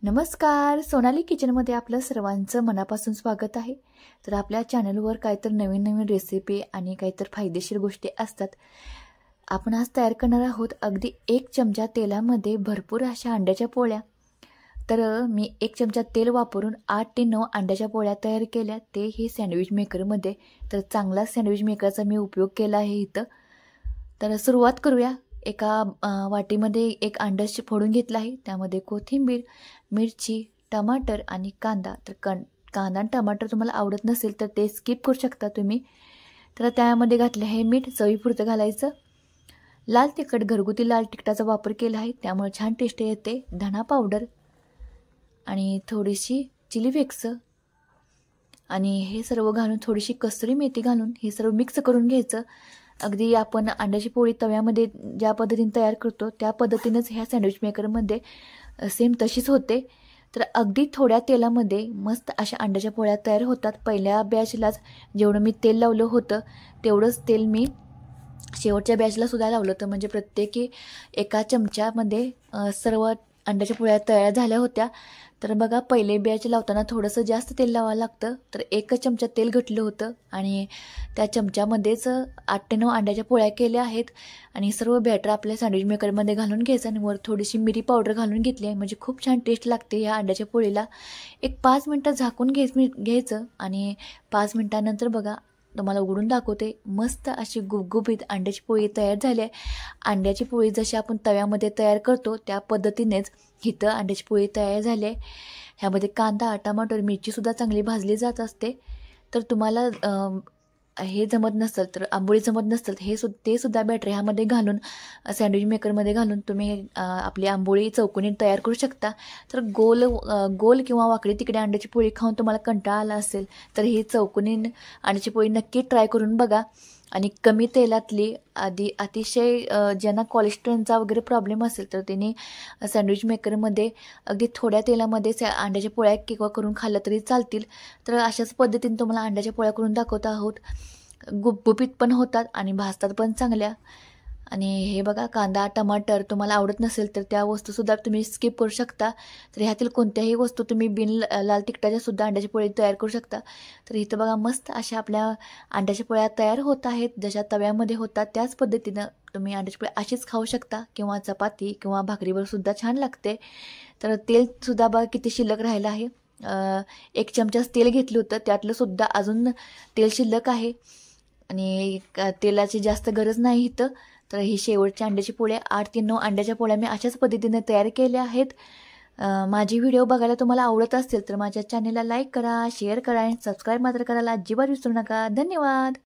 नमस्कार, सोनाली किचनमध्ये आपलं सर्वांचं मनापासून स्वागत आहे। तर आपल्या चॅनलवर काहीतरी नवीन रेसिपी आणि काहीतरी फायदेशीर गोष्टी असतात। आपण आज तयार करणार आहोत अगदी 1 चमचा तेलामध्ये भरपूर अशा अंड्याच्या पोळ्या। तर मी 1 चमचा तेल वापरून 8 ते 9 अंड्याच्या पोळ्या तयार केल्या, तेही सँडविच मेकरमध्ये। तर चांगला सँडविच मेकरचा मी उपयोग केला आहे इथं। तर सुरुवात करूया। एका वाटीमध्ये 1 अंडं फोडून घेतलं आहे, त्यामध्ये कोथिंबीर, मिरची, टमाटर आणि कांदा। तर कांदा आणि टमाटर तुम्हाला आवडत नसेल तर ते स्किप करू शकता तुम्ही। तर त्यामध्ये घातले आहे मीठ, चवीपुरतं घालायचं। लाल तिखट, घरगुती लाल तिखटाचा वापर केला आहे, त्यामुळे छान टेस्ट येते। धना पावडर आणि थोडीशी चिली फ्लेक्स आणि हे सर्व घालून थोडीशी कसुरी मेथी घालून हे सर्व मिक्स करून घ्यायचं। अगदी आपण अंड्याची पोळी तव्यामध्ये ज्या पद्धतीने तयार करतो त्या पद्धतीनेच ह्या सँडविच मेकरमध्ये सेम तशीच होते। तर अगदी थोड्या तेलामध्ये मस्त अशा अंड्याच्या पोळ्या तयार होतात। पहिल्या बॅचलाच जेवढं मी तेल लावलं होतं तेवढंच तेल मी शेवटच्या बॅचला सुद्धा लावलं होतं, म्हणजे प्रत्येकी एका चमच्यामध्ये सर्व अंड्याच्या पोळ्या तयार झाल्या होत्या। तर बघा, पहिले बॅच लावताना थोडंसं जास्त तेल लावावं लागतं। तर 1 चमचा तेल घातलं होतं आणि त्या चमच्यामध्येच 8 ते 9 अंड्याच्या पोळ्या केल्या आहेत आणि सर्व बॅटर आपल्या सँडविच मेकरमध्ये घालून घ्यायचं आणि वर थोडीशी मिरी पावडर घालून घेतली आहे, म्हणजे खूप छान टेस्ट लागते ह्या अंड्याच्या पोळीला। एक 5 मिनटं झाकून घ्यायचं आणि 5 मिनटानंतर बघा तुम्हाला उघडून दाखवते, मस्त अशी गुबगुबीत अंड्याची पोळी तयार झाली आहे। अंड्याची पोळी जशी आपण तव्यामध्ये तयार करतो त्या पद्धतीनेच इथं अंड्याची पोळी तयार झाली आहे। ह्यामध्ये कांदा, टमाटर, मिरचीसुद्धा चांगली भाजली जात असते। तर तुम्हाला हे जमत नसेल तर आंबोळी जमत नसेल ते सुद्धा बॅटर ह्यामध्ये घालून सँडविच मेकरमध्ये घालून तुम्ही आपली आंबोळी चौकोनी तयार करू शकता। तर गोल किंवा वाकडी तिकडे अंड्याची पोळी खाऊन तुम्हाला कंटाळा आला असेल तर ही चौकोनी अंड्याची पोळी नक्की ट्राय करून बघा। आणि कमी तेलातली अतिशय ज्यांना कोलेस्ट्रॉलचा वगैरे प्रॉब्लेम असेल तर त्यांनी सँडविच मेकरमध्ये अगदी थोड्या तेलामध्ये अंड्याच्या पोळ्या किंवा करून खाल्लं तरी चालतील। तर अशाच पद्धतीने तुम्हाला अंड्याच्या पोळ्या करून दाखवत आहोत। गुबगुबीत पण होतात आणि भाजतात पण चांगल्या। आणि हे बघा, कांदा, टमाटर तुम्हाला आवडत नसेल तर त्या वस्तूसुद्धा तुम्ही स्किप करू शकता। तर ह्यातील कोणत्याही वस्तू तुम्ही बिन लाल तिखटाच्या सुद्धा अंड्याची पोळी तयार करू शकता। तर इथं बघा, मस्त अशा आपल्या अंड्याच्या पोळ्या तयार होत आहेत। जशा तव्यामध्ये होतात त्याच पद्धतीनं तुम्ही अंड्याची पोळी अशीच खाऊ शकता किंवा चपाती किंवा भाकरीवर सुद्धा छान लागते। तर तेलसुद्धा बघा किती शिल्लक राहिलं आहे। 1 चमचाच तेल घेतलं होतं, त्यातलं सुद्धा अजून तेल शिल्लक आहे आणि तेलाची जास्त गरज नाही इथं। तर ही शेवटच्या अंड्याची पोळ्या 8 ते 9 अंड्याच्या पोळ्या मी अशाच पद्धतीने तयार केल्या आहेत। माझी व्हिडिओ बघायला तुम्हाला आवडत असेल तर माझ्या चॅनलला लाईक करा, शेअर करा आणि सबस्क्राईब मात्र करायला अजिबात विसरू नका। धन्यवाद।